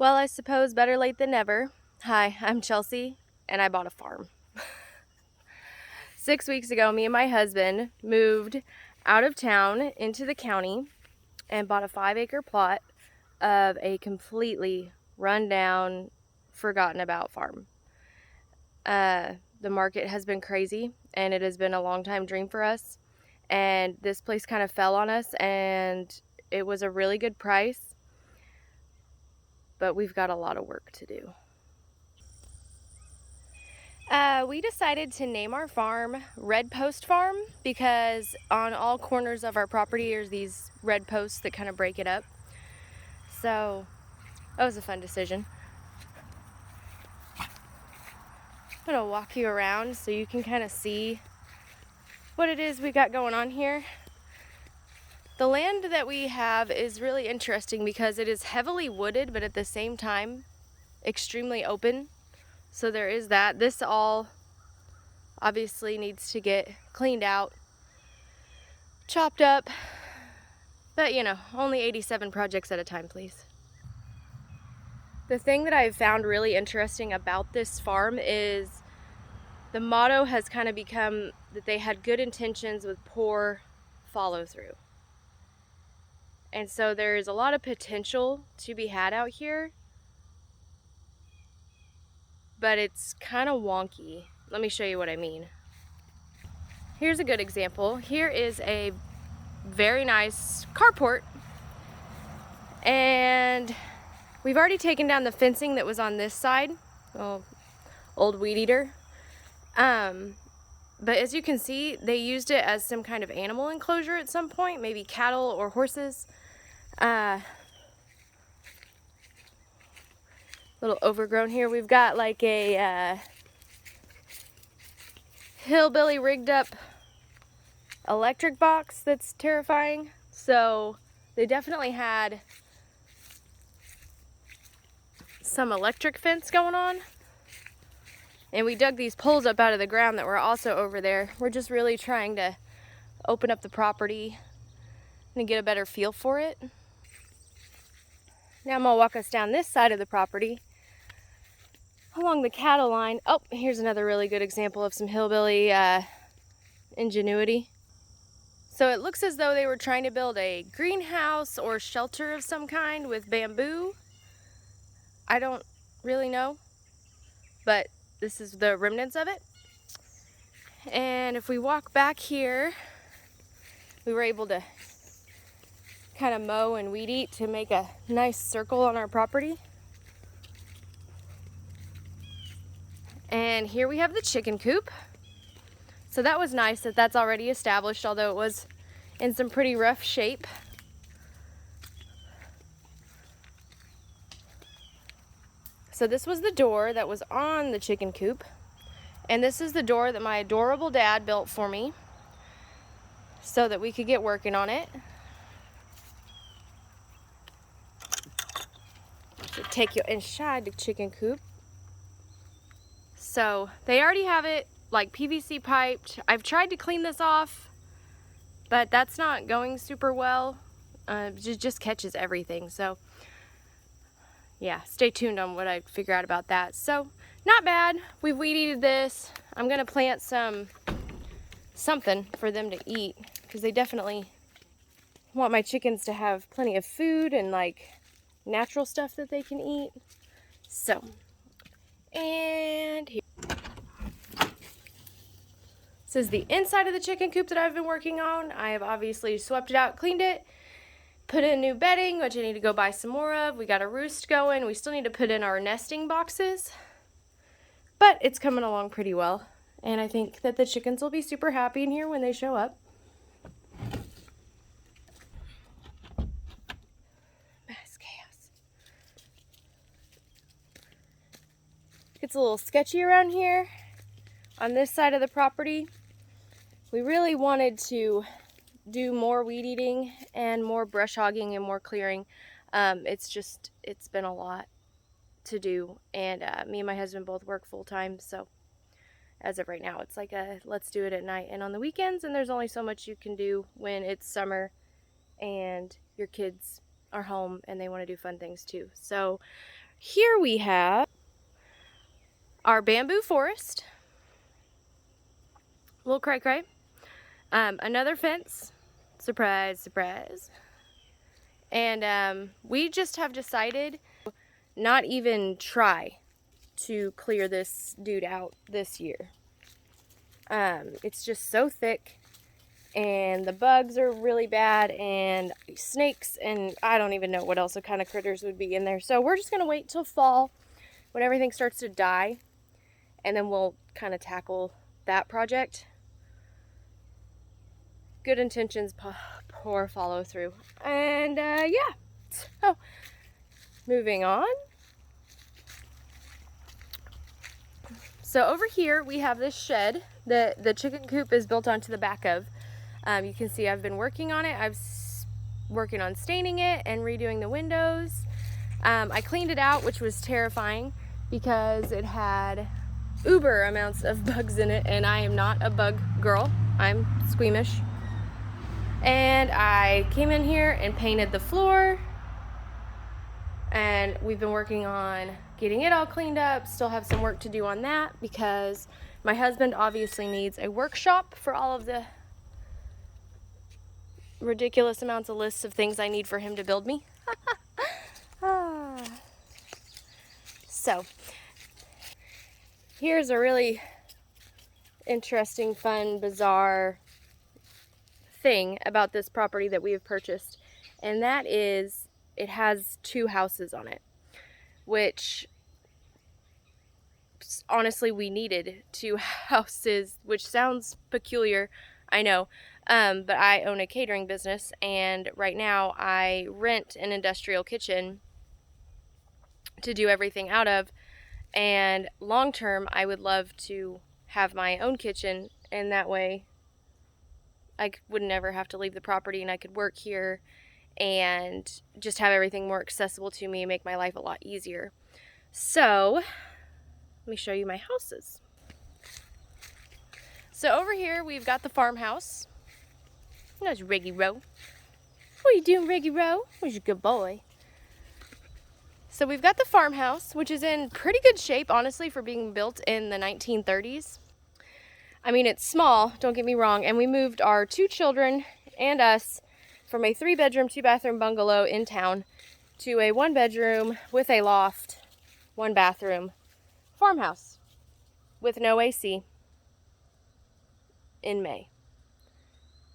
Well, I suppose better late than never. Hi, I'm Chelsea, and I bought a farm. 6 weeks ago, me and my husband moved out of town into the county and bought a 5-acre plot of a completely rundown, forgotten about farm. The market has been crazy, and it has been a long time dream for us. And this place kind of fell on us, and it was a really good price, but we've got a lot of work to do. We decided to name our farm Red Post Farm because on all corners of our property there's these red posts that kind of break it up. So that was a fun decision. I'm gonna walk you around so you can kind of see what it is we got going on here. The land that we have is really interesting because it is heavily wooded, but at the same time extremely open. So there is that. This all obviously needs to get cleaned out, chopped up, but you know, only 87 projects at a time, please. The thing that I've found really interesting about this farm is the motto has kind of become that they had good intentions with poor follow through. And so there's a lot of potential to be had out here, but it's kind of wonky. Let me show you what I mean. Here's a good example. Here is a very nice carport, and we've already taken down the fencing that was on this side. Oh, old weed eater. But as you can see, they used it as some kind of animal enclosure at some point, maybe cattle or horses. Little overgrown here. We've got like a hillbilly rigged up electric box that's terrifying. So they definitely had some electric fence going on. And we dug these poles up out of the ground that were also over there. We're just really trying to open up the property and get a better feel for it. Now I'm gonna walk us down this side of the property along the cattle line. Oh, here's another really good example of some hillbilly ingenuity. So it looks as though they were trying to build a greenhouse or shelter of some kind with bamboo. I don't really know, but this is the remnants of it. And if we walk back here, we were able to kind of mow and weed eat to make a nice circle on our property. And here we have the chicken coop. So that was nice that that's already established, although it was in some pretty rough shape. So this was the door that was on the chicken coop. And this is the door that my adorable dad built for me so that we could get working on it. So take you inside the chicken coop. So they already have it like PVC piped. I've tried to clean this off, but that's not going super well. It just catches everything. So yeah, stay tuned on what I figure out about that. So not bad. We've weed eated this. I'm gonna plant something for them to eat because they definitely want my chickens to have plenty of food and like natural stuff that they can eat. So, and here. This is the inside of the chicken coop that I've been working on. I have obviously swept it out, cleaned it, put in new bedding, which I need to go buy some more of. We got a roost going. We still need to put in our nesting boxes, but it's coming along pretty well. And I think that the chickens will be super happy in here when they show up. Mass chaos. It's a little sketchy around here. On this side of the property, we really wanted to do more weed eating and more brush hogging and more clearing. It's been a lot to do, and me and my husband both work full-time, so as of right now it's like a let's do it at night and on the weekends, and there's only so much you can do when it's summer and your kids are home and they want to do fun things too. So here we have our bamboo forest. Little cray-cray. Another fence. Surprise, surprise. And we just have decided not even try to clear this dude out this year. It's just so thick, and the bugs are really bad, and snakes, and I don't even know what else kind of critters would be in there. So we're just gonna wait till fall when everything starts to die, and then we'll kind of tackle that project. Good intentions, poor follow through. And yeah, so moving on. So over here we have this shed that the chicken coop is built onto the back of. You can see I've been working on it. Working on staining it and redoing the windows. I cleaned it out, which was terrifying because it had uber amounts of bugs in it, and I am not a bug girl. I'm squeamish. And I came in here and painted the floor, and we've been working on getting it all cleaned up. Still have some work to do on that because my husband obviously needs a workshop for all of the ridiculous amounts of lists of things I need for him to build me. So here's a really interesting, fun, bizarre thing about this property that we have purchased, and that is it has 2 houses on it, which honestly we needed 2 houses, which sounds peculiar, I know, but I own a catering business, and right now I rent an industrial kitchen to do everything out of, and long term I would love to have my own kitchen, and that way I would never have to leave the property, and I could work here and just have everything more accessible to me and make my life a lot easier. So let me show you my houses. So over here we've got the farmhouse. There's Reggie Rowe. What are you doing, Reggie Rowe? Who's your good boy? So we've got the farmhouse, which is in pretty good shape, honestly, for being built in the 1930s. I mean, it's small, don't get me wrong, and we moved our 2 children and us from a 3-bedroom, 2-bathroom bungalow in town to a 1-bedroom with a loft, 1-bathroom farmhouse with no AC in May.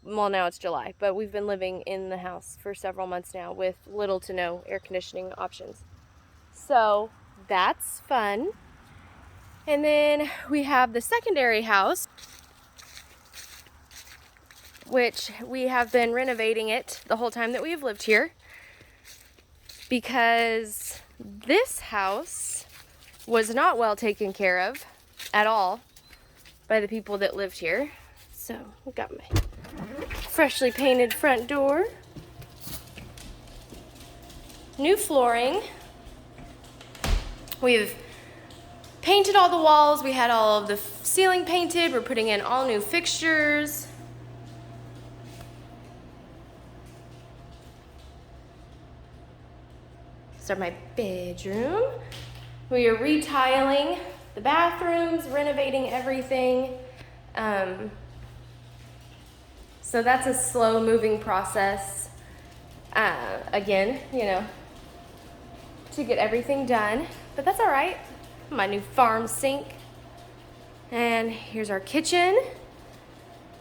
Well, now it's July, but we've been living in the house for several months now with little to no air conditioning options. So that's fun. And then we have the secondary house, which we have been renovating it the whole time that we have lived here, because this house was not well taken care of at all by the people that lived here. So we got my freshly painted front door, new flooring. We've painted all the walls. We had all of the ceiling painted. We're putting in all new fixtures. Start my bedroom. We are retiling the bathrooms, renovating everything. So that's a slow moving process. Again, you know, to get everything done, but that's all right. My new farm sink. And here's our kitchen,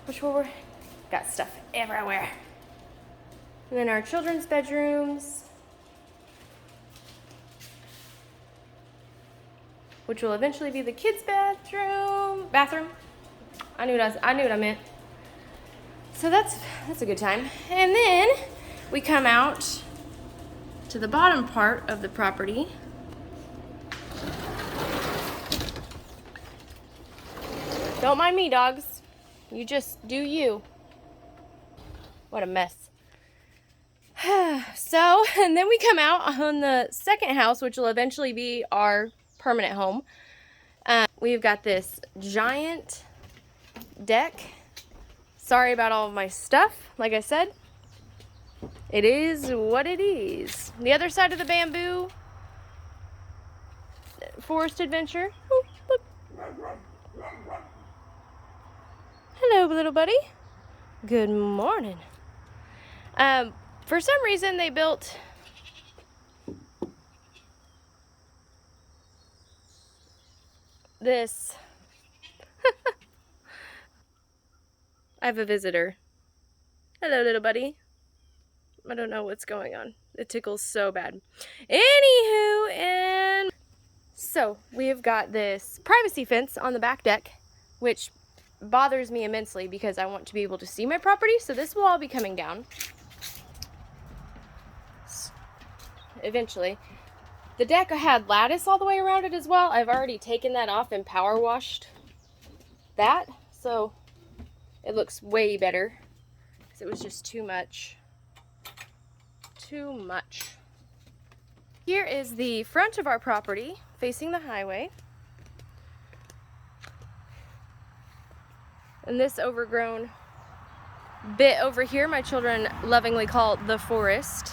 which we're got stuff everywhere. And then our children's bedrooms, which will eventually be the kids' bathroom. I knew what I meant. So that's a good time. And then we come out to the bottom part of the property. Don't mind me, dogs. You just do you. What a mess. So, and then we come out on the second house, which will eventually be our permanent home. We've got this giant deck. Sorry about all of my stuff. Like I said, it is what it is. The other side of the bamboo forest adventure. Oh, look. Hello, little buddy. Good morning. For some reason they built this. I have a visitor. Hello, little buddy. I don't know what's going on. It tickles so bad. Anywho, and so we have got this privacy fence on the back deck, which bothers me immensely because I want to be able to see my property. So this will all be coming down eventually. The deck had lattice all the way around it as well. I've already taken that off and power washed that, so it looks way better because it was just too much. Here is the front of our property facing the highway. And this overgrown bit over here, my children lovingly call the forest.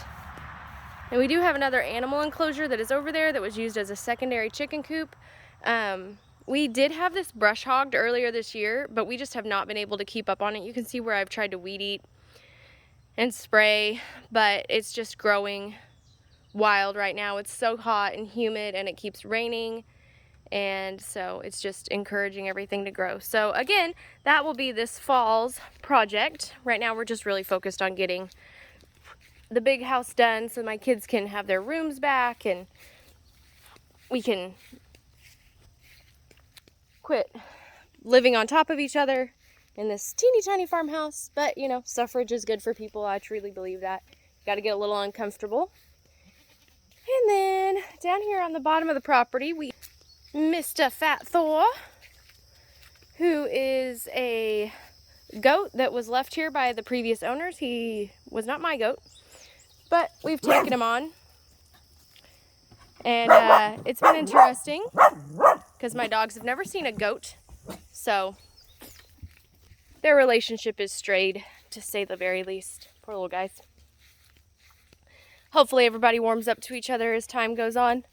And we do have another animal enclosure that is over there that was used as a secondary chicken coop. We did have this brush hogged earlier this year, but we just have not been able to keep up on it. You can see where I've tried to weed eat and spray, but it's just growing wild right now. It's so hot and humid and it keeps raining, and so it's just encouraging everything to grow. So again, that will be this fall's project. Right now we're just really focused on getting the big house done so my kids can have their rooms back and we can quit living on top of each other in this teeny tiny farmhouse. But you know, suffrage is good for people. I truly believe that. Got to get a little uncomfortable. And then down here on the bottom of the property, we Mr. Fat Thor, who is a goat that was left here by the previous owners. He was not my goat, but we've taken him on. And it's been interesting because my dogs have never seen a goat, so their relationship is strayed, to say the very least. Poor little guys. Hopefully everybody warms up to each other as time goes on.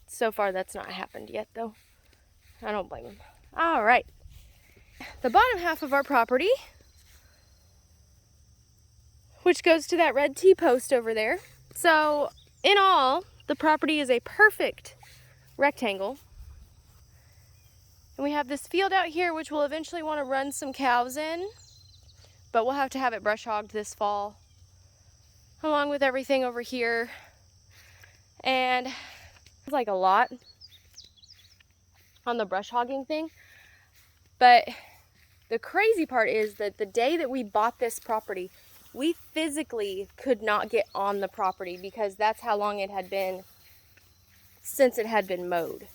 So far that's not happened yet though. I don't blame them. All right. The bottom half of our property, which goes to that red T-post over there. So in all, the property is a perfect rectangle. And we have this field out here, which we'll eventually want to run some cows in, but we'll have to have it brush hogged this fall, along with everything over here. And it's like a lot on the brush hogging thing. But the crazy part is that the day that we bought this property, we physically could not get on the property because that's how long it had been since it had been mowed.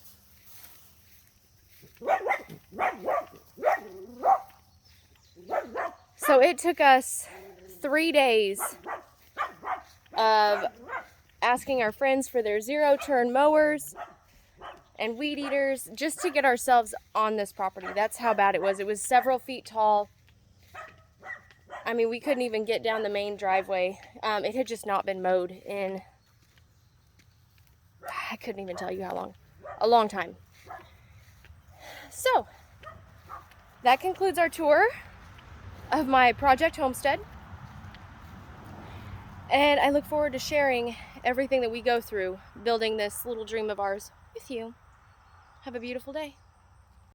So it took us 3 days of asking our friends for their zero-turn mowers and weed eaters just to get ourselves on this property. That's how bad it was. It was several feet tall. I mean, we couldn't even get down the main driveway. It had just not been mowed in, I couldn't even tell you how long. A long time. So, that concludes our tour of my project homestead. And I look forward to sharing everything that we go through building this little dream of ours with you. Have a beautiful day.